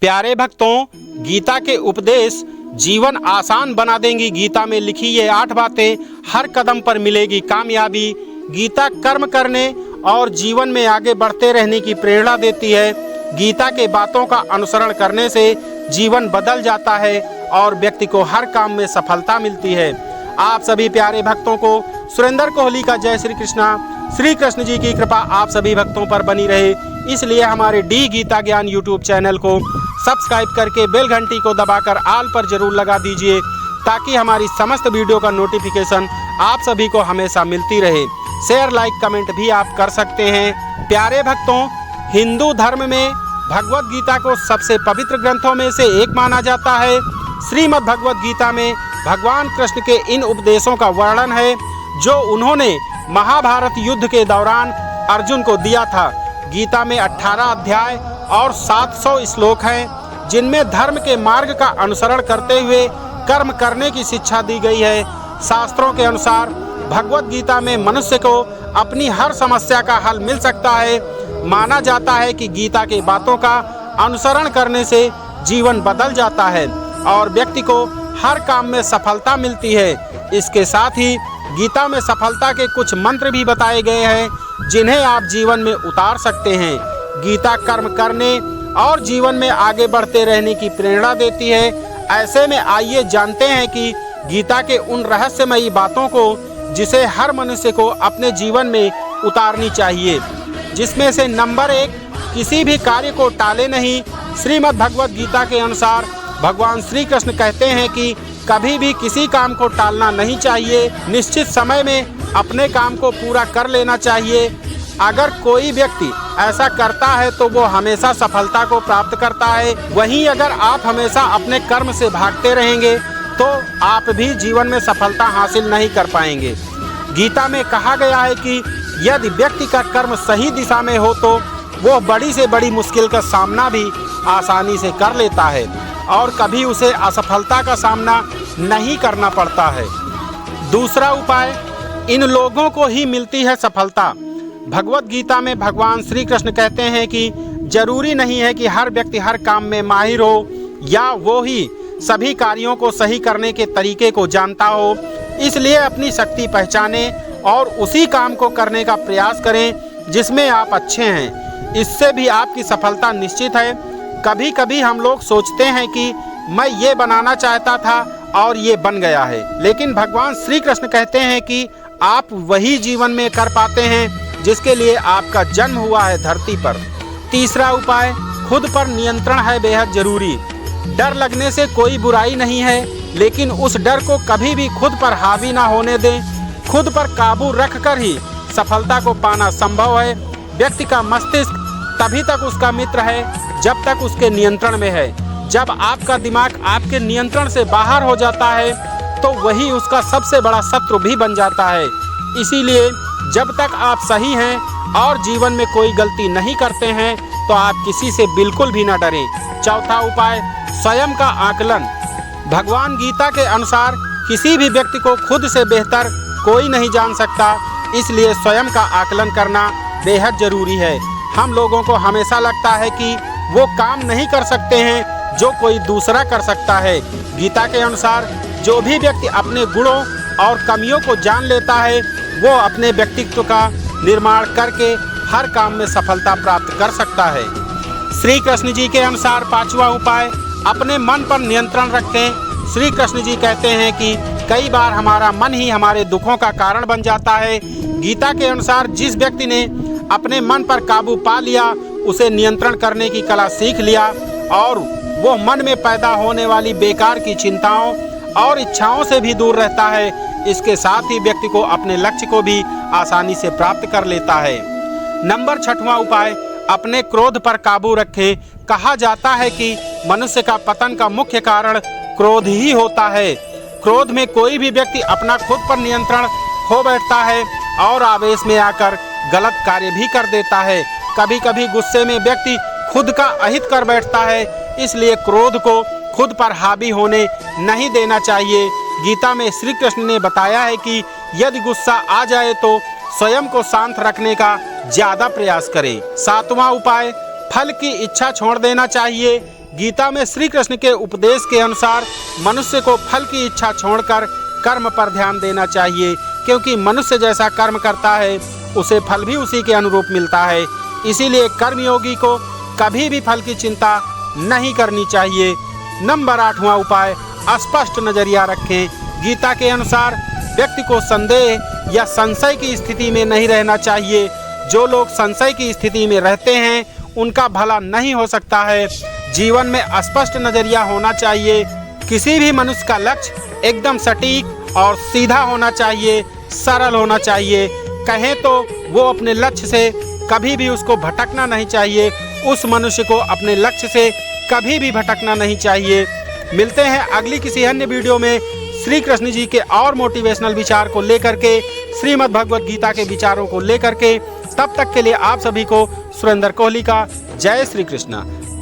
प्यारे भक्तों, गीता के उपदेश जीवन आसान बना देंगी। गीता में लिखी ये 8 बातें, हर कदम पर मिलेगी कामयाबी। गीता कर्म करने और जीवन में आगे बढ़ते रहने की प्रेरणा देती है। गीता के बातों का अनुसरण करने से जीवन बदल जाता है और व्यक्ति को हर काम में सफलता मिलती है। आप सभी प्यारे भक्तों को सुरेंद्र कोहली का जय श्री कृष्णा। श्री कृष्ण जी की कृपा आप सभी भक्तों पर बनी रहे, इसलिए हमारे डी गीता ज्ञान यूट्यूब चैनल को सब्सक्राइब करके बेल घंटी को दबाकर आल पर जरूर लगा दीजिए, ताकि हमारी समस्त वीडियो का नोटिफिकेशन आप सभी को हमेशा मिलती रहे। शेयर, लाइक, कमेंट भी आप कर सकते हैं। प्यारे भक्तों, हिंदू धर्म में भगवत गीता को सबसे पवित्र ग्रंथों में से एक माना जाता है। श्रीमद् भगवत गीता में भगवान कृष्ण के इन उपदेशों का वर्णन है जो उन्होंने महाभारत युद्ध के दौरान अर्जुन को दिया था। गीता में 18 अध्याय और 700 श्लोक हैं, जिनमें धर्म के मार्ग का अनुसरण करते हुए कर्म करने की शिक्षा दी गई है। शास्त्रों के अनुसार भगवत गीता में मनुष्य को अपनी हर समस्या का हल मिल सकता है। माना जाता है कि गीता के बातों का अनुसरण करने से जीवन बदल जाता है और व्यक्ति को हर काम में सफलता मिलती है। इसके साथ ही गीता में सफलता के कुछ मंत्र भी बताए गए हैं, जिन्हें आप जीवन में उतार सकते हैं। गीता कर्म करने और जीवन में आगे बढ़ते रहने की प्रेरणा देती है। ऐसे में आइए जानते हैं कि गीता के उन रहस्यमयी बातों को जिसे हर मनुष्य को अपने जीवन में उतारनी चाहिए। जिसमें से नंबर 1, किसी भी कार्य को टाले नहीं। श्रीमद् भगवत गीता के अनुसार भगवान श्री कृष्ण कहते हैं कि कभी भी किसी काम को टालना नहीं चाहिए। निश्चित समय में अपने काम को पूरा कर लेना चाहिए। अगर कोई व्यक्ति ऐसा करता है तो वो हमेशा सफलता को प्राप्त करता है। वहीं अगर आप हमेशा अपने कर्म से भागते रहेंगे तो आप भी जीवन में सफलता हासिल नहीं कर पाएंगे। गीता में कहा गया है कि यदि व्यक्ति का कर्म सही दिशा में हो तो वो बड़ी से बड़ी मुश्किल का सामना भी आसानी से कर लेता है और कभी उसे असफलता का सामना नहीं करना पड़ता है। दूसरा उपाय, इन लोगों को ही मिलती है सफलता। भगवत गीता में भगवान श्री कृष्ण कहते हैं कि जरूरी नहीं है कि हर व्यक्ति हर काम में माहिर हो या वो ही सभी कार्यों को सही करने के तरीके को जानता हो। इसलिए अपनी शक्ति पहचानें और उसी काम को करने का प्रयास करें जिसमें आप अच्छे हैं। इससे भी आपकी सफलता निश्चित है। कभी कभी हम लोग सोचते हैं कि मैं ये बनाना चाहता था और ये बन गया है, लेकिन भगवान श्री कृष्ण कहते हैं कि आप वही जीवन में कर पाते हैं जिसके लिए आपका जन्म हुआ है धरती पर। तीसरा उपाय, खुद पर नियंत्रण है बेहद जरूरी। डर लगने से कोई बुराई नहीं है, लेकिन उस डर को कभी भी खुद पर हावी ना होने दें। खुद पर काबू रखकर ही सफलता को पाना संभव है। व्यक्ति का मस्तिष्क तभी तक उसका मित्र है जब तक उसके नियंत्रण में है। जब आपका दिमाग आपके नियंत्रण से बाहर हो जाता है तो वही उसका सबसे बड़ा शत्रु भी बन जाता है। इसीलिए जब तक आप सही हैं और जीवन में कोई गलती नहीं करते हैं तो आप किसी से बिल्कुल भी न डरें। चौथा उपाय, स्वयं का आकलन। भगवान गीता के अनुसार किसी भी व्यक्ति को खुद से बेहतर कोई नहीं जान सकता, इसलिए स्वयं का आकलन करना बेहद जरूरी है। हम लोगों को हमेशा लगता है कि वो काम नहीं कर सकते हैं जो कोई दूसरा कर सकता है। गीता के अनुसार जो भी व्यक्ति अपने गुणों और कमियों को जान लेता है वो अपने व्यक्तित्व का निर्माण करके हर काम में सफलता प्राप्त कर सकता है। श्री कृष्ण जी के अनुसार 5वां उपाय, अपने मन पर नियंत्रण रखें। श्री कृष्ण जी कहते हैं कि कई बार हमारा मन ही हमारे दुखों का कारण बन जाता है। गीता के अनुसार जिस व्यक्ति ने अपने मन पर काबू पा लिया, उसे नियंत्रण करने की कला सीख लिया और वो मन में पैदा होने वाली बेकार की चिंताओं और इच्छाओं से भी दूर रहता है। इसके साथ ही व्यक्ति को अपने लक्ष्य को भी आसानी से प्राप्त कर लेता है। नंबर 6वां उपाय, अपने क्रोध पर काबू रखें। कहा जाता है कि मनुष्य का पतन का मुख्य कारण क्रोध ही होता है। क्रोध में कोई भी व्यक्ति अपना खुद पर नियंत्रण खो बैठता है और आवेश में आकर गलत कार्य भी कर देता है। कभी कभी गुस्से में व्यक्ति खुद का अहित कर बैठता है, इसलिए क्रोध को खुद पर हावी होने नहीं देना चाहिए। गीता में श्री कृष्ण ने बताया है कि यदि गुस्सा आ जाए तो स्वयं को शांत रखने का ज्यादा प्रयास करें। 7वां उपाय, फल की इच्छा छोड़ देना चाहिए। गीता में श्री कृष्ण के उपदेश के अनुसार मनुष्य को फल की इच्छा छोड़कर कर्म पर ध्यान देना चाहिए, क्योंकि मनुष्य जैसा कर्म करता है उसे फल भी उसी के अनुरूप मिलता है। इसीलिए कर्मयोगी को कभी भी फल की चिंता नहीं करनी चाहिए। नंबर 8वां उपाय, स्पष्ट नजरिया रखें। गीता के अनुसार व्यक्ति को संदेह या संशय की स्थिति में नहीं रहना चाहिए। जो लोग संशय की स्थिति में रहते हैं उनका भला नहीं हो सकता है। जीवन में स्पष्ट नजरिया होना चाहिए। किसी भी मनुष्य का लक्ष्य एकदम सटीक और सीधा होना चाहिए, सरल होना चाहिए। कहें तो वो अपने लक्ष्य से कभी भी उसको भटकना नहीं चाहिए। उस मनुष्य को अपने लक्ष्य से कभी भी भटकना नहीं चाहिए। मिलते हैं अगली किसी अन्य वीडियो में श्री कृष्ण जी के और मोटिवेशनल विचार को लेकर के, श्रीमद् भगवत गीता के विचारों को लेकर के। तब तक के लिए आप सभी को सुरेंद्र कोहली का जय श्री कृष्ण।